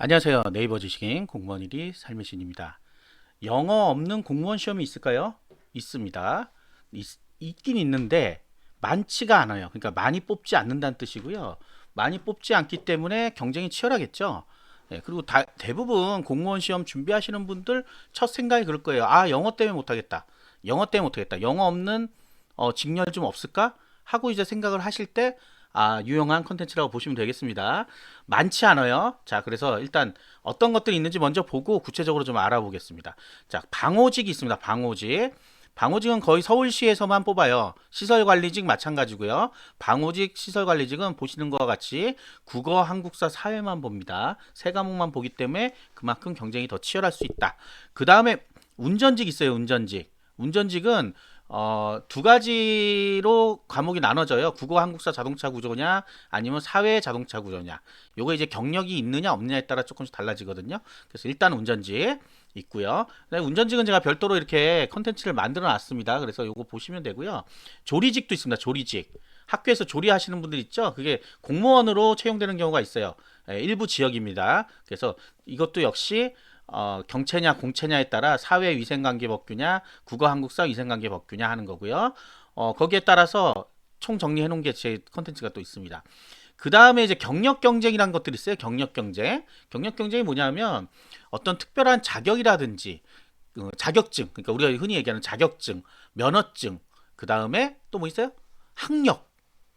안녕하세요. 네이버 지식인 공무원 1위 삶의 신입니다. 영어 없는 공무원 시험이 있을까요? 있습니다. 있긴 있는데 많지가 않아요. 그러니까 많이 뽑지 않는다는 뜻이고요. 많이 뽑지 않기 때문에 경쟁이 치열하겠죠. 그리고 대부분 공무원 시험 준비하시는 분들 첫 생각이 그럴 거예요. 아, 영어 때문에 못하겠다. 영어 때문에 못하겠다. 영어 없는 직렬 좀 없을까? 하고 이제 생각을 하실 때 유용한 컨텐츠라고 보시면 되겠습니다. 많지 않아요. 자, 그래서 일단 어떤 것들이 있는지 먼저 보고 구체적으로 좀 알아보겠습니다. 자, 방호직이 있습니다. 방호직. 방호직은 거의 서울시에서만 뽑아요. 시설관리직 마찬가지고요. 방호직, 시설관리직은 보시는 것과 같이 국어, 한국사, 사회만 봅니다. 세 과목만 보기 때문에 그만큼 경쟁이 더 치열할 수 있다. 그 다음에 운전직 있어요. 운전직. 운전직은 두 가지로 과목이 나눠져요. 국어, 한국사, 자동차 구조냐, 아니면 사회 자동차 구조냐. 요거 이제 경력이 있느냐 없느냐에 따라 조금씩 달라지거든요. 그래서 일단 운전직 있고요. 운전직은 제가 별도로 이렇게 컨텐츠를 만들어 놨습니다. 그래서 요거 보시면 되고요. 조리직도 있습니다. 조리직. 학교에서 조리하시는 분들 있죠? 그게 공무원으로 채용되는 경우가 있어요. 일부 지역입니다. 그래서 이것도 역시 경채냐 공채냐에 따라 사회위생관계법규냐 국어 한국사 위생관계법규냐 하는 거고요. 거기에 따라서 총 정리해 놓은 게 제 컨텐츠가 또 있습니다. 그 다음에 이제 경력 경쟁이라는 것들이 있어요. 경력 경쟁. 경력 경쟁이 뭐냐면 어떤 특별한 자격이라든지 자격증, 그러니까 우리가 흔히 얘기하는 자격증, 면허증, 그 다음에 또 뭐 있어요? 학력.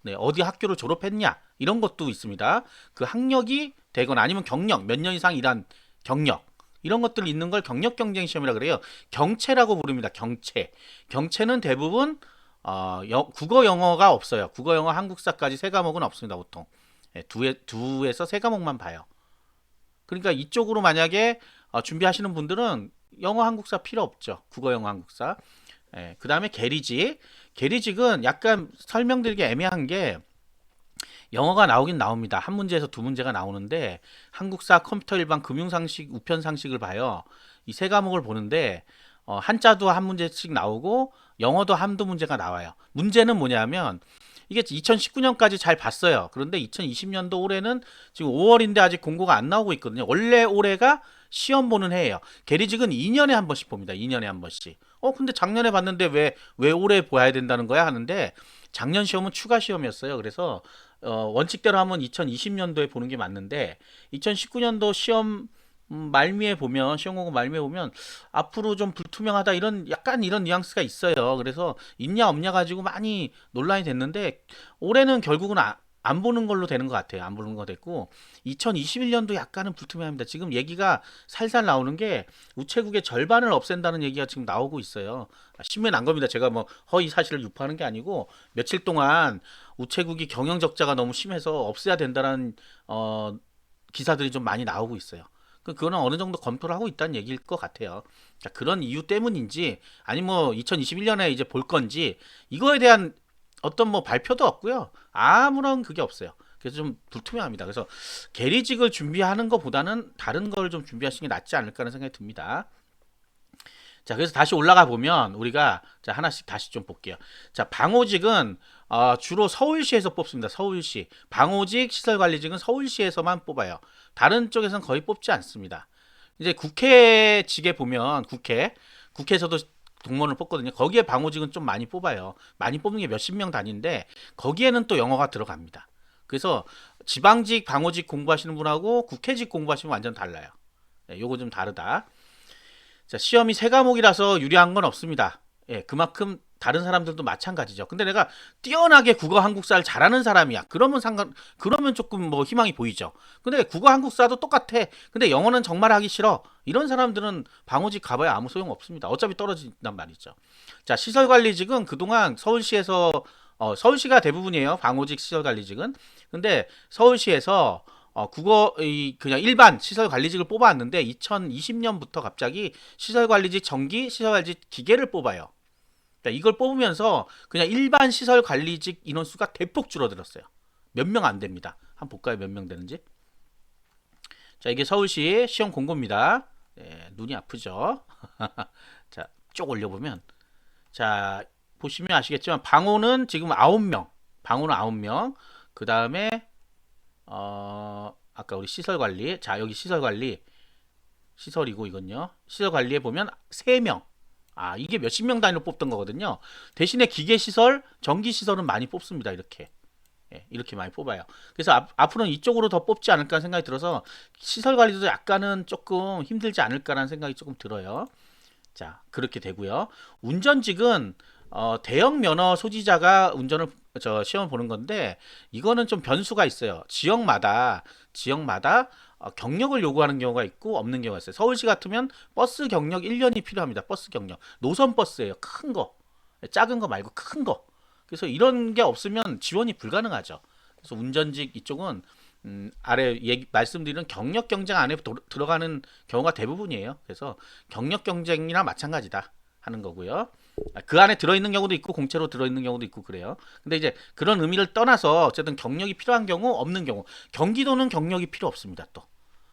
네, 어디 학교를 졸업했냐 이런 것도 있습니다. 그 학력이 되거나 아니면 경력 몇 년 이상 일한 경력 이런 것들 있는 걸 경력 경쟁 시험이라 그래요. 경채라고 부릅니다. 경채. 경채는 대부분 국어 영어가 없어요. 국어 영어 한국사까지 세 과목은 없습니다. 보통 두에서 세 과목만 봐요. 그러니까 이쪽으로 만약에 준비하시는 분들은 영어 한국사 필요 없죠. 국어 영어 한국사. 그 다음에 계리직. 계리직은 약간 설명드리기 애매한 게 영어가 나오긴 나옵니다. 한 문제에서 두 문제가 나오는데 한국사, 컴퓨터 일반, 금융상식, 우편상식을 봐요. 이 세 과목을 보는데 한자도 한 문제씩 나오고 영어도 한두 문제가 나와요. 문제는 뭐냐면 이게 2019년까지 잘 봤어요. 그런데 2020년도 올해는 지금 5월인데 아직 공고가 안 나오고 있거든요. 원래 올해가 시험 보는 해예요. 계리직은 2년에 한 번씩 봅니다. 2년에 한 번씩. 근데 작년에 봤는데 왜 올해 봐야 된다는 거야? 하는데 작년 시험은 추가 시험이었어요. 그래서 원칙대로 하면 2020년도에 보는 게 맞는데 2019년도 시험 말미에 보면 시험 공고 말미에 보면 앞으로 좀 불투명하다 이런 약간 이런 뉘앙스가 있어요. 그래서 있냐 없냐 가지고 많이 논란이 됐는데 올해는 결국은 안 보는 걸로 되는 것 같아요. 안 보는 거 됐고 2021년도 약간은 불투명합니다. 지금 얘기가 살살 나오는 게 우체국의 절반을 없앤다는 얘기가 지금 나오고 있어요. 신문에 난 겁니다. 제가 뭐 허위 사실을 유포하는 게 아니고 며칠 동안 우체국이 경영 적자가 너무 심해서 없애야 된다는 기사들이 좀 많이 나오고 있어요. 그거는 어느 정도 검토를 하고 있다는 얘기일 것 같아요. 자, 그런 이유 때문인지 아니면 뭐 2021년에 이제 볼 건지 이거에 대한 어떤 뭐 발표도 없고요. 아무런 그게 없어요. 그래서 좀 불투명합니다. 그래서 계리직을 준비하는 것보다는 다른 걸 좀 준비하시는 게 낫지 않을까 하는 생각이 듭니다. 자, 그래서 다시 올라가 보면 우리가 자 하나씩 다시 좀 볼게요. 자, 방호직은 주로 서울시에서 뽑습니다. 서울시. 방호직, 시설관리직은 서울시에서만 뽑아요. 다른 쪽에서는 거의 뽑지 않습니다. 이제 국회직에 보면 국회에서도 공무원을 뽑거든요. 거기에 방호직은 좀 많이 뽑아요. 많이 뽑는 게 몇십 명 단위인데 거기에는 또 영어가 들어갑니다. 그래서 지방직, 방호직 공부하시는 분하고 국회직 공부하시면 완전 달라요. 요거 좀 다르다. 자, 시험이 세 과목이라서 유리한 건 없습니다. 그만큼 다른 사람들도 마찬가지죠. 근데 내가 뛰어나게 국어 한국사를 잘하는 사람이야. 그러면 조금 뭐 희망이 보이죠. 근데 국어 한국사도 똑같아. 근데 영어는 정말 하기 싫어. 이런 사람들은 방호직 가봐야 아무 소용 없습니다. 어차피 떨어진단 말이죠. 자, 시설관리직은 그동안 서울시가 대부분이에요. 방호직 시설관리직은. 근데 서울시에서 그냥 일반 시설관리직을 뽑아왔는데 2020년부터 갑자기 시설관리직 정기, 시설관리직 기계를 뽑아요. 그러니까 이걸 뽑으면서 그냥 일반 시설관리직 인원수가 대폭 줄어들었어요. 몇 명 안 됩니다. 한번 볼까요? 몇 명 되는지. 자, 이게 서울시 시험 공고입니다. 눈이 아프죠? 자, 쭉 올려보면 자, 보시면 아시겠지만 방호는 지금 9명. 방호는 9명. 그 다음에 아까 우리 시설 관리. 자, 여기 시설 관리. 시설이고 이건요. 시설 관리에 보면 3명. 아, 이게 몇십 명 단위로 뽑던 거거든요. 대신에 기계 시설, 전기 시설은 많이 뽑습니다. 이렇게. 예, 이렇게 많이 뽑아요. 그래서 앞으로는 이쪽으로 더 뽑지 않을까 생각이 들어서 시설 관리도 약간은 조금 힘들지 않을까라는 생각이 조금 들어요. 자, 그렇게 되고요. 운전직은 대형 면허 소지자가 운전을 시험을 보는 건데 이거는 좀 변수가 있어요. 지역마다 경력을 요구하는 경우가 있고 없는 경우가 있어요. 서울시 같으면 버스 경력 1년이 필요합니다. 버스 경력. 노선 버스예요. 큰 거. 작은 거 말고 큰 거. 그래서 이런 게 없으면 지원이 불가능하죠. 그래서 운전직 이쪽은 아래 말씀드리는 경력 경쟁 안에 들어가는 경우가 대부분이에요. 그래서 경력 경쟁이나 마찬가지다 하는 거고요. 그 안에 들어있는 경우도 있고 공채로 들어있는 경우도 있고 그래요. 근데 이제 그런 의미를 떠나서 어쨌든 경력이 필요한 경우 없는 경우 경기도는 경력이 필요 없습니다. 또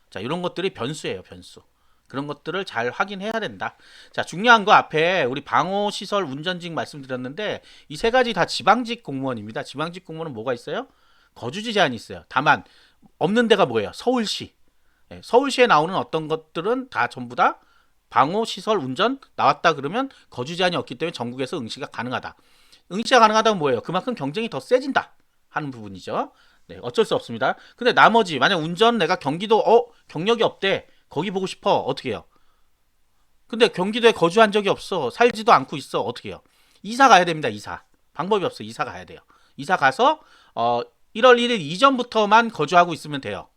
자, 이런 것들이 변수예요. 변수. 그런 것들을 잘 확인해야 된다. 자, 중요한 거 앞에 우리 방호시설 운전직 말씀드렸는데 이 세 가지 다 지방직 공무원입니다. 지방직 공무원은 뭐가 있어요? 거주지 제한이 있어요. 다만 없는 데가 뭐예요? 서울시. 예, 서울시에 나오는 어떤 것들은 다 전부 다 방호시설 운전 나왔다 그러면 거주 제한이 없기 때문에 전국에서 응시가 가능하다. 응시가 가능하다면 뭐예요? 그만큼 경쟁이 더 세진다 하는 부분이죠. 네, 어쩔 수 없습니다. 근데 나머지 만약 운전 내가 경기도 경력이 없대. 거기 보고 싶어. 어떻게 해요? 근데 경기도에 거주한 적이 없어. 살지도 않고 있어. 어떻게 해요? 이사 가야 됩니다. 이사. 방법이 없어. 이사 가야 돼요. 이사 가서 1월 1일 이전부터만 거주하고 있으면 돼요.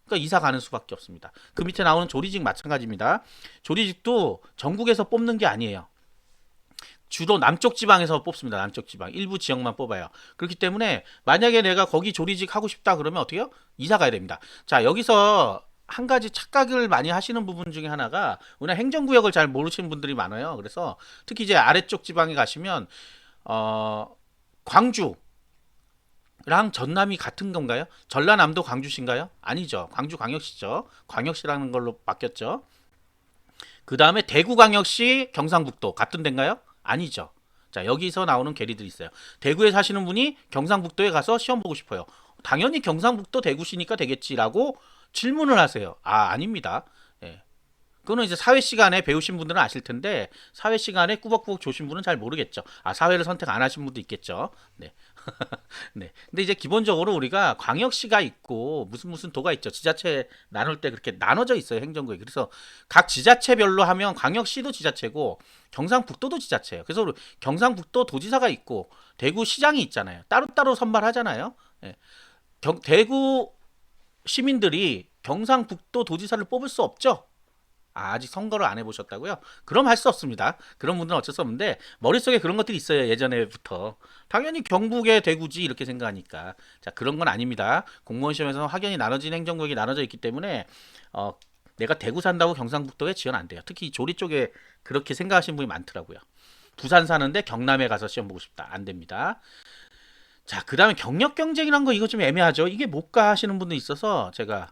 그러니까 이사 가는 수밖에 없습니다. 그 밑에 나오는 조리직 마찬가지입니다. 조리직도 전국에서 뽑는 게 아니에요. 주로 남쪽 지방에서 뽑습니다. 남쪽 지방. 일부 지역만 뽑아요. 그렇기 때문에 만약에 내가 거기 조리직 하고 싶다 그러면 어떻게 해요? 이사 가야 됩니다. 자, 여기서 한 가지 착각을 많이 하시는 부분 중에 하나가 우리나라 행정구역을 잘 모르시는 분들이 많아요. 그래서 특히 이제 아래쪽 지방에 가시면 광주랑 전남이 같은 건가요? 전라남도 광주시인가요? 아니죠. 광주 광역시죠. 광역시라는 걸로 바뀌었죠. 그 다음에 대구광역시 경상북도 같은 데인가요? 아니죠. 자, 여기서 나오는 괴리들이 있어요. 대구에 사시는 분이 경상북도에 가서 시험 보고 싶어요. 당연히 경상북도 대구시니까 되겠지라고 질문을 하세요. 아, 아닙니다. 예. 그거는 이제 사회 시간에 배우신 분들은 아실 텐데 사회 시간에 꾸벅꾸벅 조신 분은 잘 모르겠죠. 아, 사회를 선택 안 하신 분도 있겠죠. 네. 네. 근데 이제 기본적으로 우리가 광역시가 있고 무슨 도가 있죠. 지자체 나눌 때 그렇게 나눠져 있어요. 행정구역. 그래서 각 지자체별로 하면 광역시도 지자체고 경상북도도 지자체예요. 그래서 우리 경상북도 도지사가 있고 대구시장이 있잖아요. 따로따로 선발하잖아요. 예. 대구 시민들이 경상북도 도지사를 뽑을 수 없죠. 아직 선거를 안 해보셨다고요? 그럼 할 수 없습니다. 그런 분들은 어쩔 수 없는데 머릿속에 그런 것들이 있어요. 예전에부터. 당연히 경북의 대구지 이렇게 생각하니까. 자, 그런 건 아닙니다. 공무원 시험에서는 확연히 나눠진 행정구역이 나눠져 있기 때문에 내가 대구 산다고 경상북도에 지원 안 돼요. 특히 조리 쪽에 그렇게 생각하시는 분이 많더라고요. 부산 사는데 경남에 가서 시험 보고 싶다. 안 됩니다. 자, 그 다음에 경력 경쟁이란 거 이거 좀 애매하죠. 이게 못가 하시는 분도 있어서 제가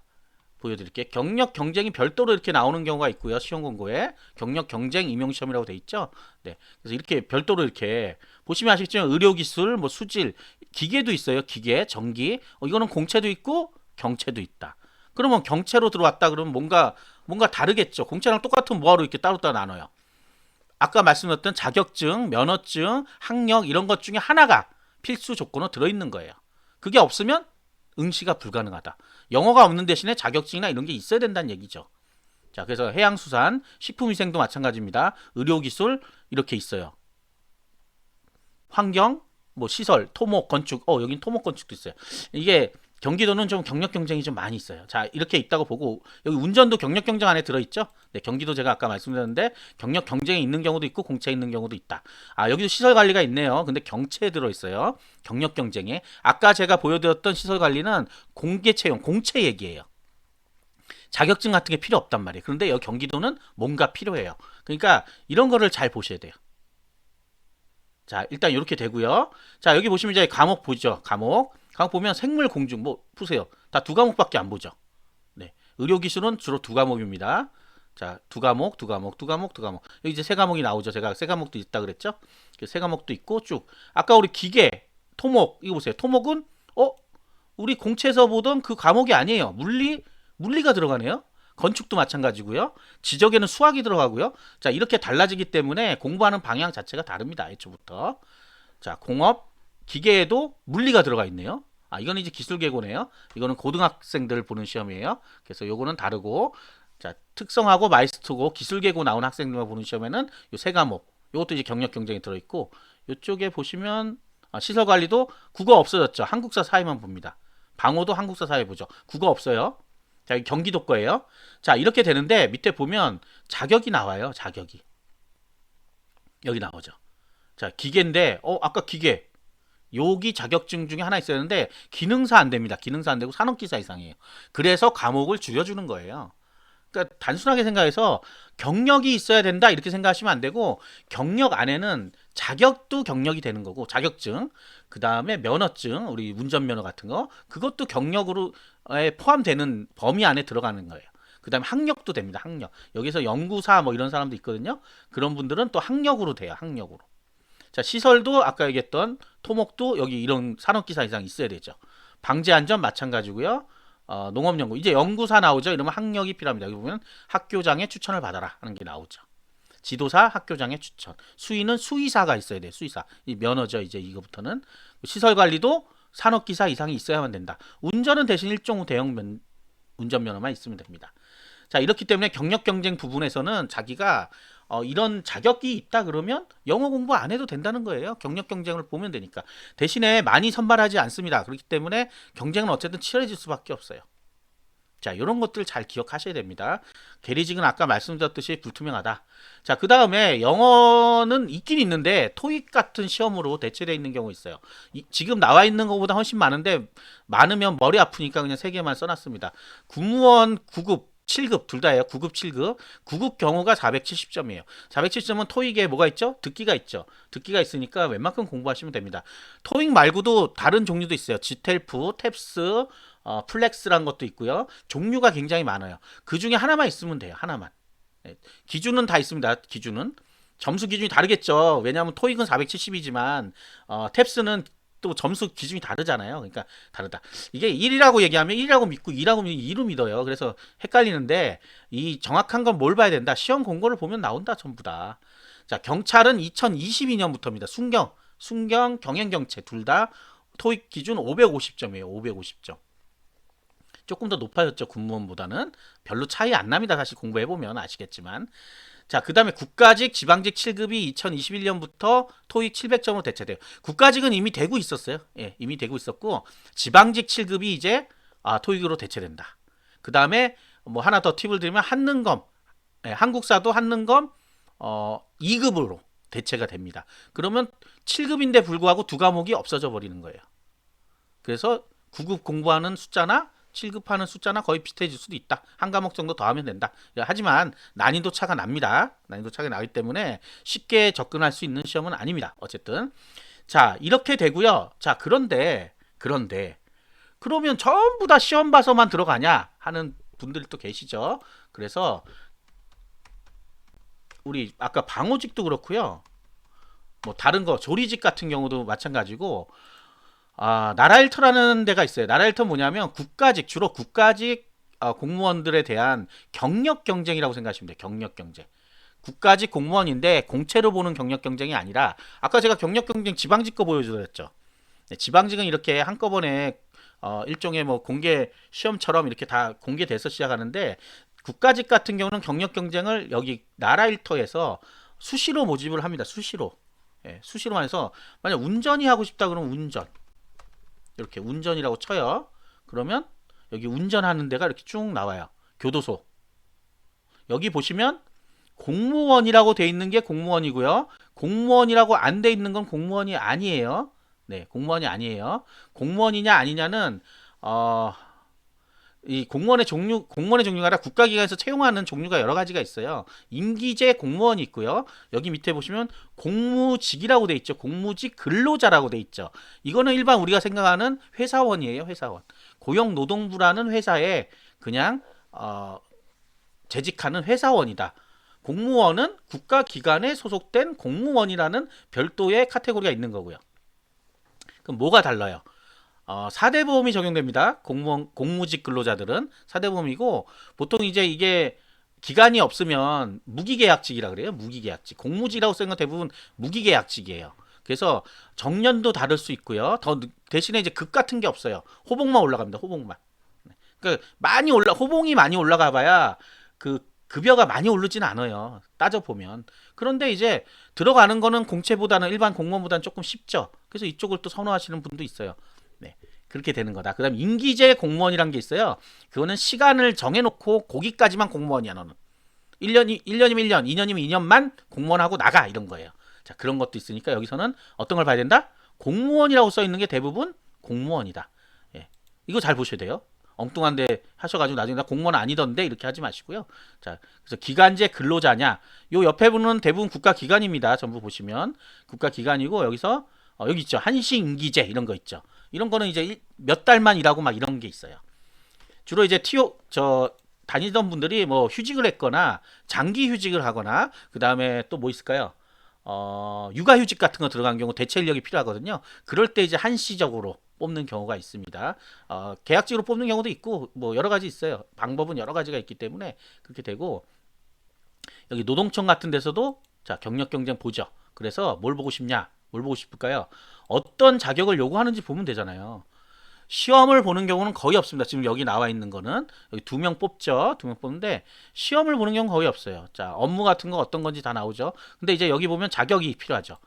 보여드릴게요. 경력 경쟁이 별도로 이렇게 나오는 경우가 있고요. 시험 공고에 경력 경쟁 임용 시험이라고 돼 있죠. 네, 그래서 이렇게 별도로 이렇게 보시면 아시겠지만 의료기술, 뭐 수질, 기계도 있어요. 기계, 전기. 이거는 공채도 있고 경채도 있다. 그러면 경채로 들어왔다 그러면 뭔가 다르겠죠. 공채랑 똑같은 뭐하러 이렇게 따로따로 나눠요. 아까 말씀드렸던 자격증, 면허증, 학력 이런 것 중에 하나가 필수 조건으로 들어있는 거예요. 그게 없으면 응시가 불가능하다. 영어가 없는 대신에 자격증이나 이런 게 있어야 된다는 얘기죠. 자, 그래서 해양수산, 식품위생도 마찬가지입니다. 의료기술 이렇게 있어요. 환경, 뭐 시설, 토목, 건축. 여긴 토목 건축도 있어요. 이게 경기도는 좀 경력 경쟁이 좀 많이 있어요. 자, 이렇게 있다고 보고 여기 운전도 경력 경쟁 안에 들어있죠? 네, 경기도 제가 아까 말씀드렸는데 경력 경쟁이 있는 경우도 있고 공채에 있는 경우도 있다. 아, 여기도 시설 관리가 있네요. 근데 경채에 들어있어요. 경력 경쟁에. 아까 제가 보여드렸던 시설 관리는 공개 채용, 공채 얘기예요. 자격증 같은 게 필요 없단 말이에요. 그런데 여기 경기도는 뭔가 필요해요. 그러니까 이런 거를 잘 보셔야 돼요. 자, 일단 이렇게 되고요. 자, 여기 보시면 이제 과목 보죠. 과목 보면 생물 공중 뭐 보세요. 다 두 과목밖에 안 보죠. 네. 의료 기술은 주로 두 과목입니다. 자, 두 과목. 여기 이제 세 과목이 나오죠. 제가 세 과목도 있다 그랬죠? 세 과목도 있고 쭉. 아까 우리 기계, 토목 이거 보세요. 토목은 우리 공채에서 보던 그 과목이 아니에요. 물리가 들어가네요. 건축도 마찬가지고요. 지적에는 수학이 들어가고요. 자, 이렇게 달라지기 때문에 공부하는 방향 자체가 다릅니다. 애초부터. 자, 공업, 기계에도 물리가 들어가 있네요. 아, 이거는 이제 기술계고네요. 이거는 고등학생들 보는 시험이에요. 그래서 요거는 다르고, 자, 특성하고 마이스터고 기술계고 나온 학생들만 보는 시험에는 요 세 과목. 요것도 이제 경력 경쟁이 들어있고, 요쪽에 보시면 시설관리도 국어 없어졌죠. 한국사 사회만 봅니다. 방호도 한국사 사회 보죠. 국어 없어요. 자, 경기도 거예요. 자, 이렇게 되는데 밑에 보면 자격이 나와요. 자격이. 여기 나오죠. 자, 기계인데 아까 기계. 여기 자격증 중에 하나 있었는데 기능사 안 됩니다. 기능사 안 되고 산업기사 이상이에요. 그래서 과목을 줄여주는 거예요. 그러니까 단순하게 생각해서 경력이 있어야 된다 이렇게 생각하시면 안 되고 경력 안에는 자격도 경력이 되는 거고 자격증 그 다음에 면허증 우리 운전면허 같은 거 그것도 경력으로 포함되는 범위 안에 들어가는 거예요. 그 다음에 학력도 됩니다. 학력 여기서 연구사 뭐 이런 사람도 있거든요. 그런 분들은 또 학력으로 돼요. 학력으로. 자, 시설도 아까 얘기했던 토목도 여기 이런 산업기사 이상 있어야 되죠. 방제안전 마찬가지고요. 농업연구 이제 연구사 나오죠. 이러면 학력이 필요합니다. 여기 보면 학교장의 추천을 받아라 하는 게 나오죠. 지도사 학교장의 추천. 수의는 수의사가 있어야 돼요. 수의사. 이 면허죠. 이제 이거부터는 시설관리도 산업기사 이상이 있어야만 된다. 운전은 대신 일종 후 대형 운전면허만 있으면 됩니다. 자, 이렇기 때문에 경력 경쟁 부분에서는 자기가 이런 자격이 있다 그러면 영어 공부 안 해도 된다는 거예요. 경력 경쟁을 보면 되니까. 대신에 많이 선발하지 않습니다. 그렇기 때문에 경쟁은 어쨌든 치열해질 수밖에 없어요. 자, 이런 것들 잘 기억하셔야 됩니다. 계리직은 아까 말씀드렸듯이 불투명하다. 자, 그 다음에 영어는 있긴 있는데 토익 같은 시험으로 대체되어 있는 경우 있어요. 지금 나와 있는 것보다 훨씬 많은데 많으면 머리 아프니까 그냥 3개만 써놨습니다. 국무원 9급 7급 둘 다예요. 9급 7급. 9급 경우가 470점이에요. 470점은 토익에 뭐가 있죠? 듣기가 있죠. 듣기가 있으니까 웬만큼 공부하시면 됩니다. 토익 말고도 다른 종류도 있어요. 지텔프, 탭스, 플렉스란 것도 있고요. 종류가 굉장히 많아요. 그 중에 하나만 있으면 돼요. 하나만. 네. 기준은 다 있습니다. 기준은. 점수 기준이 다르겠죠. 왜냐하면 토익은 470이지만 탭스는 또 점수 기준이 다르잖아요. 그러니까 다르다. 이게 1이라고 얘기하면 1이라고 믿고 2라고 믿으면 2로 믿어요. 그래서 헷갈리는데 이 정확한 건 뭘 봐야 된다. 시험 공고를 보면 나온다. 전부 다. 자, 경찰은 2022년부터입니다. 순경, 경행경채 둘 다 토익 기준 550점이에요. 550점. 조금 더 높아졌죠. 군무원보다는. 별로 차이 안 납니다. 사실 공부해보면 아시겠지만. 자, 그 다음에 국가직, 지방직 7급이 2021년부터 토익 700점으로 대체돼요. 국가직은 이미 되고 있었어요. 예, 이미 되고 있었고, 지방직 7급이 이제 토익으로 대체된다. 그 다음에 뭐 하나 더 팁을 드리면 한능검, 예, 한국사도 한능검 2급으로 대체가 됩니다. 그러면 7급인데 불구하고 두 과목이 없어져 버리는 거예요. 그래서 9급 공부하는 숫자나 7급 하는 숫자나 거의 비슷해질 수도 있다. 한 과목 정도 더 하면 된다. 하지만 난이도 차가 납니다. 난이도 차가 나기 때문에 쉽게 접근할 수 있는 시험은 아닙니다. 어쨌든 자, 이렇게 되고요. 자, 그런데 그러면 전부 다 시험 봐서만 들어가냐 하는 분들이 또 계시죠. 그래서 우리 아까 방호직도 그렇고요. 뭐 다른 거 조리직 같은 경우도 마찬가지고 나라일터라는 데가 있어요. 나라일터 뭐냐면 국가직, 주로 국가직 공무원들에 대한 경력 경쟁이라고 생각하시면 돼요. 경력 경쟁. 국가직 공무원인데 공채로 보는 경력 경쟁이 아니라 아까 제가 경력 경쟁 지방직 거 보여드렸죠. 네, 지방직은 이렇게 한꺼번에 일종의 뭐 공개 시험처럼 이렇게 다 공개돼서 시작하는데 국가직 같은 경우는 경력 경쟁을 여기 나라일터에서 수시로 모집을 합니다. 수시로. 예, 수시로 해서 만약 운전이 하고 싶다 그러면 운전. 이렇게 운전이라고 쳐요. 그러면 여기 운전하는 데가 이렇게 쭉 나와요. 교도소. 여기 보시면 공무원이라고 돼 있는 게 공무원이고요. 공무원이라고 안 돼 있는 건 공무원이 아니에요. 네, 공무원이 아니에요. 공무원이냐 아니냐는 이 공무원의 종류가 아니라 국가기관에서 채용하는 종류가 여러 가지가 있어요. 임기제 공무원이 있고요. 여기 밑에 보시면 공무직이라고 돼 있죠. 공무직 근로자라고 돼 있죠. 이거는 일반 우리가 생각하는 회사원이에요. 회사원. 고용노동부라는 회사에 그냥 재직하는 회사원이다. 공무원은 국가기관에 소속된 공무원이라는 별도의 카테고리가 있는 거고요. 그럼 뭐가 달라요? 4대 보험이 적용됩니다. 공무원, 공무직 근로자들은 4대 보험이고, 보통 이제 이게 기간이 없으면 무기계약직이라 그래요. 무기계약직. 공무직이라고 쓰는 건 대부분 무기계약직이에요. 그래서 정년도 다를 수 있고요. 대신에 이제 급 같은 게 없어요. 호봉만 올라갑니다. 호봉만. 그러니까 호봉이 많이 올라가 봐야 그 급여가 많이 오르진 않아요. 따져 보면. 그런데 이제 들어가는 거는 공채보다는 일반 공무원보다는 조금 쉽죠. 그래서 이쪽을 또 선호하시는 분도 있어요. 네. 그렇게 되는 거다. 그다음 임기제 공무원이란 게 있어요. 그거는 시간을 정해놓고 거기까지만 공무원이야 너는. 1년이면 1년, 2년이면 2년만 공무원하고 나가 이런 거예요. 자, 그런 것도 있으니까 여기서는 어떤 걸 봐야 된다? 공무원이라고 써 있는 게 대부분 공무원이다. 예. 이거 잘 보셔야 돼요. 엉뚱한데 하셔가지고 나중에 나 공무원 아니던데 이렇게 하지 마시고요. 자, 그래서 기간제 근로자냐? 요 옆에 분은 대부분 국가기관입니다. 전부 보시면 국가기관이고 여기서 여기 있죠. 한시임기제 이런 거 있죠. 이런 거는 이제 몇 달만 일하고 막 이런 게 있어요. 주로 이제 다니던 분들이 뭐 휴직을 했거나 장기 휴직을 하거나 그 다음에 또 뭐 있을까요? 육아휴직 같은 거 들어간 경우 대체 인력이 필요하거든요. 그럴 때 이제 한시적으로 뽑는 경우가 있습니다. 계약직으로 뽑는 경우도 있고 뭐 여러 가지 있어요. 방법은 여러 가지가 있기 때문에 그렇게 되고 여기 노동청 같은 데서도 자 경력 경쟁 보죠. 그래서 뭘 보고 싶냐? 뭘 보고 싶을까요? 어떤 자격을 요구하는지 보면 되잖아요. 시험을 보는 경우는 거의 없습니다. 지금 여기 나와 있는 거는 여기 2명 뽑죠. 2명 뽑는데 시험을 보는 경우는 거의 없어요. 자, 업무 같은 거 어떤 건지 다 나오죠. 근데 이제 여기 보면 자격이 필요하죠.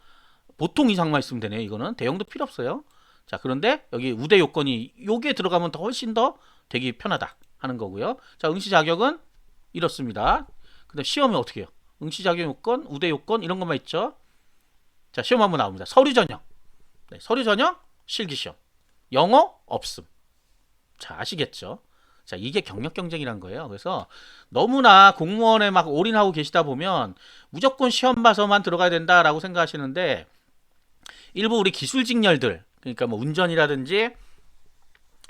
보통 이상만 있으면 되네요. 이거는 대형도 필요 없어요. 자, 그런데 여기 우대 요건이 요게 들어가면 더 훨씬 더 되기 편하다 하는 거고요. 자, 응시 자격은 이렇습니다. 근데 시험이 어떻게 해요? 응시 자격 요건, 우대 요건 이런 것만 있죠. 자, 시험 한번 나옵니다. 서류 전형. 네, 서류 전형 실기 시험. 영어 없음. 자, 아시겠죠? 자, 이게 경력 경쟁이란 거예요. 그래서 너무나 공무원에 막 올인하고 계시다 보면 무조건 시험 봐서만 들어가야 된다라고 생각하시는데 일부 우리 기술 직렬들, 그러니까 뭐 운전이라든지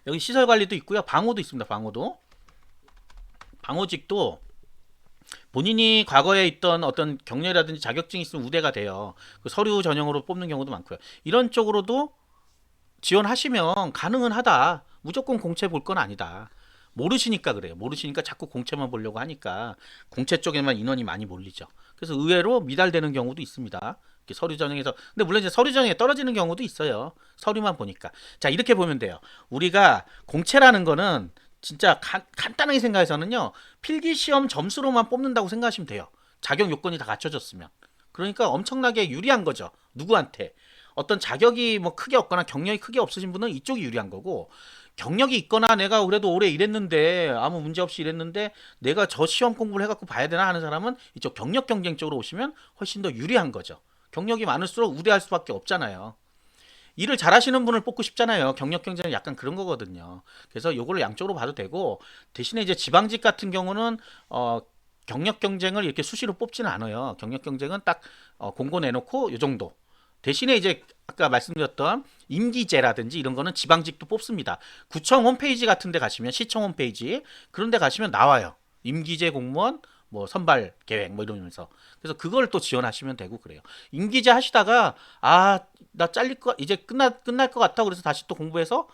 여기 시설 관리도 있고요. 방호도 있습니다. 방호도. 방호직도 본인이 과거에 있던 어떤 경력이라든지 자격증이 있으면 우대가 돼요. 그 서류 전형으로 뽑는 경우도 많고요. 이런 쪽으로도 지원하시면 가능은 하다. 무조건 공채 볼 건 아니다. 모르시니까 그래요. 모르시니까 자꾸 공채만 보려고 하니까 공채 쪽에만 인원이 많이 몰리죠. 그래서 의외로 미달되는 경우도 있습니다. 서류 전형에서. 근데 물론 이제 서류 전형에 떨어지는 경우도 있어요. 서류만 보니까. 자, 이렇게 보면 돼요. 우리가 공채라는 거는 진짜 간단하게 생각해서는요. 필기 시험 점수로만 뽑는다고 생각하시면 돼요. 자격 요건이 다 갖춰졌으면. 그러니까 엄청나게 유리한 거죠. 누구한테? 어떤 자격이 뭐 크게 없거나 경력이 크게 없으신 분은 이쪽이 유리한 거고 경력이 있거나 내가 그래도 오래 일했는데 아무 문제 없이 일했는데 내가 저 시험 공부를 해갖고 봐야 되나 하는 사람은 이쪽 경력 경쟁 쪽으로 오시면 훨씬 더 유리한 거죠. 경력이 많을수록 우대할 수밖에 없잖아요. 일을 잘하시는 분을 뽑고 싶잖아요. 경력 경쟁은 약간 그런 거거든요. 그래서 요거를 양쪽으로 봐도 되고 대신에 이제 지방직 같은 경우는 경력 경쟁을 이렇게 수시로 뽑지는 않아요. 경력 경쟁은 딱 공고 내놓고 요 정도. 대신에 이제 아까 말씀드렸던 임기제라든지 이런 거는 지방직도 뽑습니다. 구청 홈페이지 같은 데 가시면 시청 홈페이지 그런 데 가시면 나와요. 임기제 공무원 뭐 선발 계획 뭐 이러면서 그래서 그걸 또 지원하시면 되고 그래요. 임기제 하시다가 나 잘릴 거 이제 끝날 것 같아 그래서 다시 또 공부해서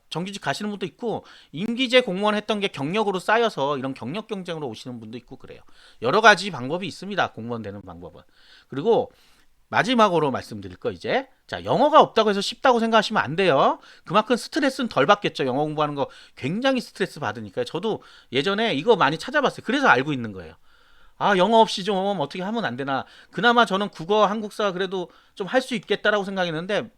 정규직 가시는 분도 있고 임기제 공무원 했던 게 경력으로 쌓여서 이런 경력 경쟁으로 오시는 분도 있고 그래요. 여러 가지 방법이 있습니다. 공무원 되는 방법은. 그리고 마지막으로 말씀드릴 거 이제 자 영어가 없다고 해서 쉽다고 생각하시면 안 돼요. 그만큼 스트레스는 덜 받겠죠. 영어 공부하는 거 굉장히 스트레스 받으니까요. 저도 예전에 이거 많이 찾아봤어요. 그래서 알고 있는 거예요. 영어 없이 좀 어떻게 하면 안 되나. 그나마 저는 국어 한국사 그래도 좀 할 수 있겠다라고 생각했는데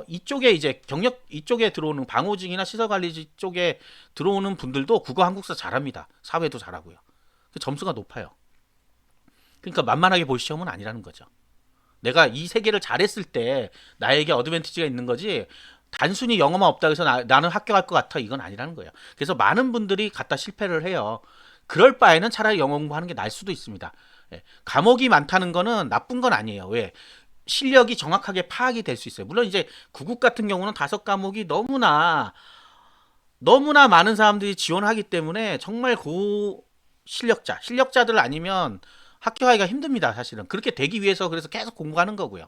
이쪽에 이제 경력 이쪽에 들어오는 방호직이나 시설관리직 쪽에 들어오는 분들도 국어 한국사 잘합니다. 사회도 잘하고요. 점수가 높아요. 그러니까 만만하게 볼 시험은 아니라는 거죠. 내가 이 세 개를 잘했을 때 나에게 어드밴티지가 있는 거지 단순히 영어만 없다고 해서 나는 합격할 것 같아 이건 아니라는 거예요. 그래서 많은 분들이 갖다 실패를 해요. 그럴 바에는 차라리 영어 공부하는 게 나을 수도 있습니다. 과목이 많다는 거는 나쁜 건 아니에요. 왜? 실력이 정확하게 파악이 될 수 있어요. 물론 이제 구국 같은 경우는 5과목이 너무나 많은 사람들이 지원하기 때문에 정말 실력자들 아니면 합격하기가 힘듭니다. 사실은 그렇게 되기 위해서 그래서 계속 공부하는 거고요.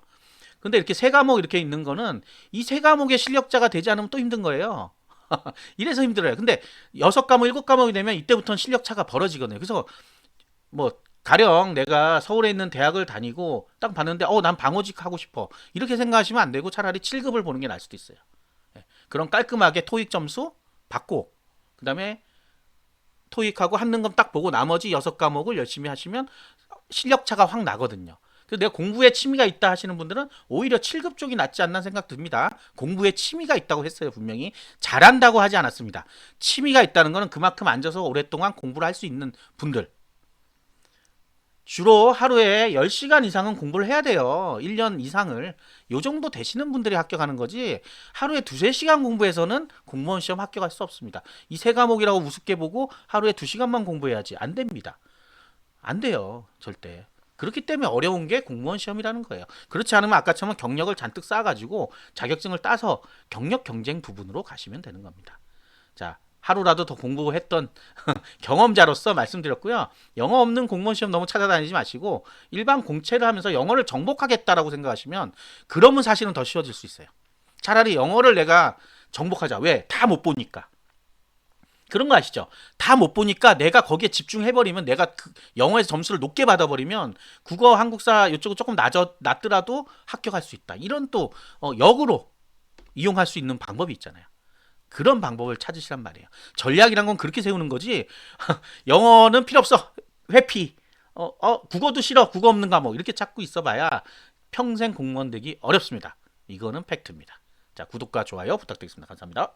근데 이렇게 세 과목 이렇게 있는 거는 이 세 과목의 실력자가 되지 않으면 또 힘든 거예요. 이래서 힘들어요. 근데 여섯 과목, 일곱 과목이 되면 이때부터는 실력 차가 벌어지거든요. 그래서 뭐 가령 내가 서울에 있는 대학을 다니고 딱 봤는데 난 방어직 하고 싶어. 이렇게 생각하시면 안 되고 차라리 7급을 보는 게 나을 수도 있어요. 예. 그럼 깔끔하게 토익 점수 받고 그다음에 토익하고 한능검 딱 보고 나머지 여섯 과목을 열심히 하시면 실력 차가 확 나거든요. 그래서 내가 공부에 취미가 있다 하시는 분들은 오히려 7급 쪽이 낫지 않나 생각 듭니다. 공부에 취미가 있다고 했어요, 분명히. 잘한다고 하지 않았습니다. 취미가 있다는 거는 그만큼 앉아서 오랫동안 공부를 할 수 있는 분들. 주로 하루에 10시간 이상은 공부를 해야 돼요. 1년 이상을. 요 정도 되시는 분들이 합격하는 거지 하루에 두세 시간 공부해서는 공무원 시험 합격할 수 없습니다. 이 세 과목이라고 우습게 보고 하루에 2시간만 공부해야지. 안 됩니다. 안 돼요. 절대. 그렇기 때문에 어려운 게 공무원 시험이라는 거예요. 그렇지 않으면 아까처럼 경력을 잔뜩 쌓아가지고 자격증을 따서 경력 경쟁 부분으로 가시면 되는 겁니다. 자, 하루라도 더 공부했던 경험자로서 말씀드렸고요. 영어 없는 공무원 시험 너무 찾아다니지 마시고 일반 공채를 하면서 영어를 정복하겠다라고 생각하시면 그러면 사실은 더 쉬워질 수 있어요. 차라리 영어를 내가 정복하자. 왜? 다 못 보니까. 그런 거 아시죠? 다 못 보니까 내가 거기에 집중해버리면 내가 그 영어에서 점수를 높게 받아버리면 국어, 한국사 이쪽은 조금 낮더라도 합격할 수 있다. 이런 또 역으로 이용할 수 있는 방법이 있잖아요. 그런 방법을 찾으시란 말이에요. 전략이란 건 그렇게 세우는 거지. 영어는 필요 없어. 회피. 국어도 싫어. 국어 없는 과목. 이렇게 찾고 있어봐야 평생 공무원 되기 어렵습니다. 이거는 팩트입니다. 자, 구독과 좋아요 부탁드리겠습니다. 감사합니다.